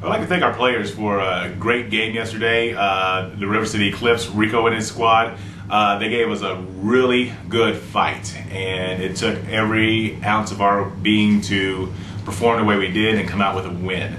I'd like to thank our players for a great game yesterday. The River City Eclipse, Rico and his squad, they gave us a really good fight, and it took every ounce of our being to perform the way we did and come out with a win.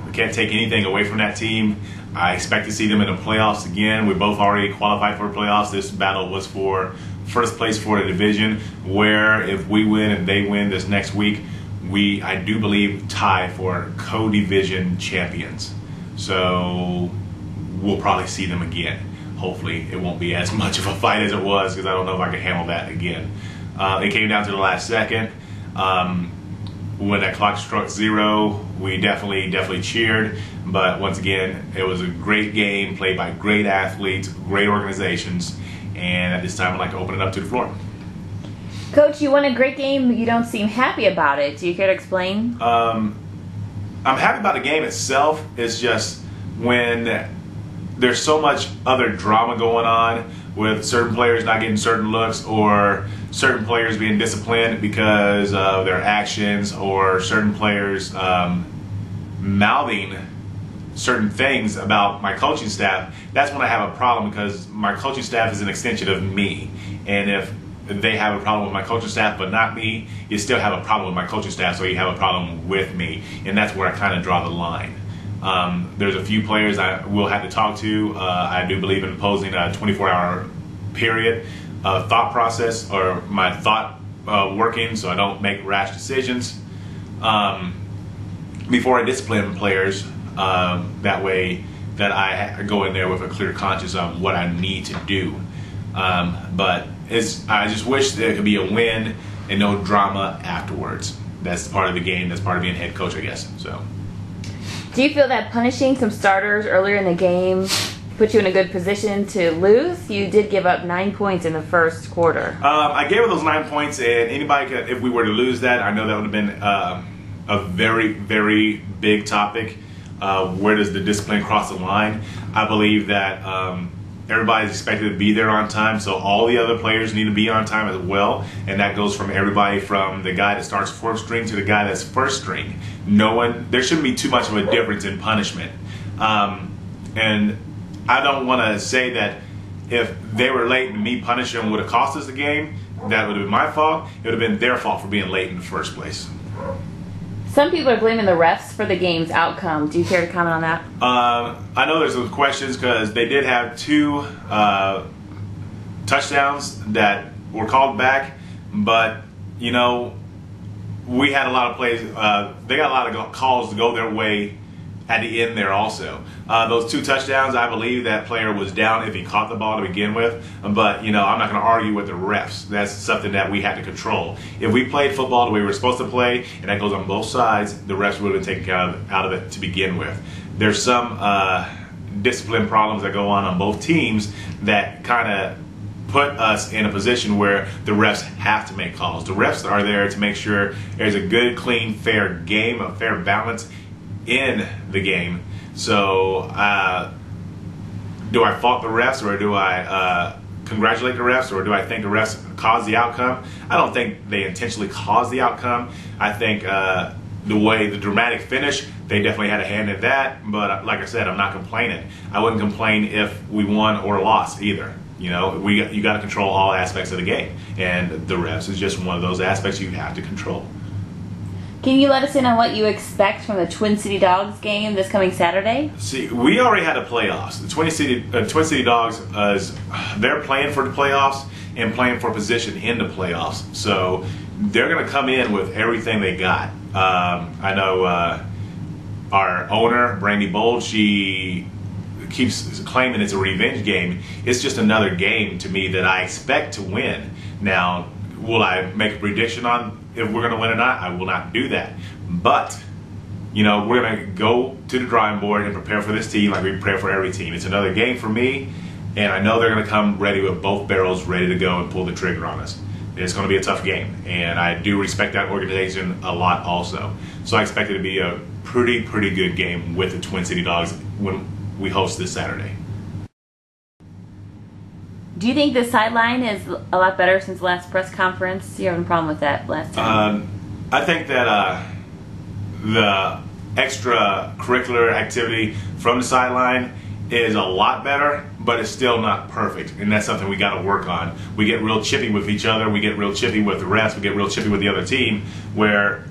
We can't take anything away from that team. I expect to see them in the playoffs again. We both already qualified for the playoffs. This battle was for first place for the division, where if we win and they win this next week, I do believe, tie for co-division champions. So we'll probably see them again. Hopefully it won't be as much of a fight as it was, because I don't know if I can handle that again. It came down to the last second. When that clock struck 0, we definitely cheered. But once again, it was a great game played by great athletes, great organizations. And at this time, I'd like to open it up to the floor. Coach, you won a great game. You don't seem happy about it. Do you care to explain? I'm happy about the game itself. It's just when there's so much other drama going on with certain players not getting certain looks, or certain players being disciplined because of their actions, or certain players mouthing certain things about my coaching staff. That's when I have a problem, because my coaching staff is an extension of me. And if they have a problem with my coaching staff but not me, you still have a problem with my coaching staff, so you have a problem with me. And that's where I kind of draw the line. There's a few players I will have to talk to. I do believe in imposing a 24-hour period of thought process, or my thought working, so I don't make rash decisions before I discipline players. That way that I go in there with a clear conscience of what I need to do. But I just wish there could be a win and no drama afterwards. That's part of the game. That's part of being head coach, I guess. So, do you feel that punishing some starters earlier in the game put you in a good position to lose? You did give up 9 points in the first quarter. I gave her those 9 points, and anybody could, if we were to lose that, I know that would have been a very, very big topic. Where does the discipline cross the line? I believe that everybody's expected to be there on time, so all the other players need to be on time as well, and that goes from everybody from the guy that starts fourth string to the guy that's first string. There shouldn't be too much of a difference in punishment. And I don't want to say that if they were late and me punishing them would have cost us the game, that would have been my fault. It would have been their fault for being late in the first place. Some people are blaming the refs for the game's outcome. Do you care to comment on that? I know there's some questions, because they did have 2 touchdowns that were called back, but you know, we had a lot of plays. They got a lot of calls to go their way at the end there also. Those 2 touchdowns, I believe that player was down if he caught the ball to begin with, but you know, I'm not going to argue with the refs. That's something that we had to control. If we played football the way we were supposed to play, and that goes on both sides, the refs would have been taken out of it to begin with. There's some discipline problems that go on both teams that kind of put us in a position where the refs have to make calls. The refs are there to make sure there's a good, clean, fair game, a fair balance in the game. So do I fault the refs, or do I congratulate the refs, or do I think the refs caused the outcome? I don't think they intentionally caused the outcome. I think the dramatic finish, they definitely had a hand in that, but like I said, I'm not complaining. I wouldn't complain if we won or lost either. You know, you got to control all aspects of the game, and the refs is just one of those aspects you have to control. Can you let us in on what you expect from the Twin City Dogs game this coming Saturday? See, we already had the playoffs. The Twin City Dogs, they're playing for the playoffs and playing for position in the playoffs. So they're going to come in with everything they got. I know our owner, Brandy Bold, she keeps claiming it's a revenge game. It's just another game to me that I expect to win. Now, will I make a prediction on if we're going to win or not? I will not do that. But, you know, we're going to go to the drawing board and prepare for this team like we prepare for every team. It's another game for me, and I know they're going to come ready with both barrels ready to go and pull the trigger on us. It's going to be a tough game, and I do respect that organization a lot also. So I expect it to be a pretty good game with the Twin City Dogs when we host this Saturday. Do you think the sideline is a lot better since the last press conference? You having a problem with that last time? I think that the extracurricular activity from the sideline is a lot better, but it's still not perfect, and that's something we got to work on. We get real chippy with each other, we get real chippy with the refs, we get real chippy with the other team, where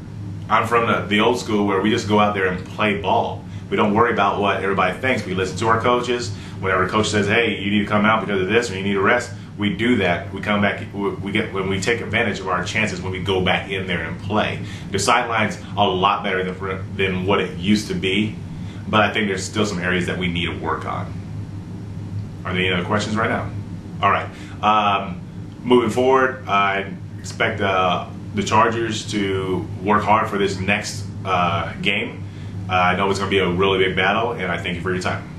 I'm from the old school where we just go out there and play ball. We don't worry about what everybody thinks. We listen to our coaches. Whenever a coach says, hey, you need to come out because of this or you need a rest, we do that. We come back, when we take advantage of our chances when we go back in there and play. The sideline's a lot better than what it used to be, but I think there's still some areas that we need to work on. Are there any other questions right now? All right. Moving forward, I expect the Chargers to work hard for this next game. I know it's going to be a really big battle, and I thank you for your time.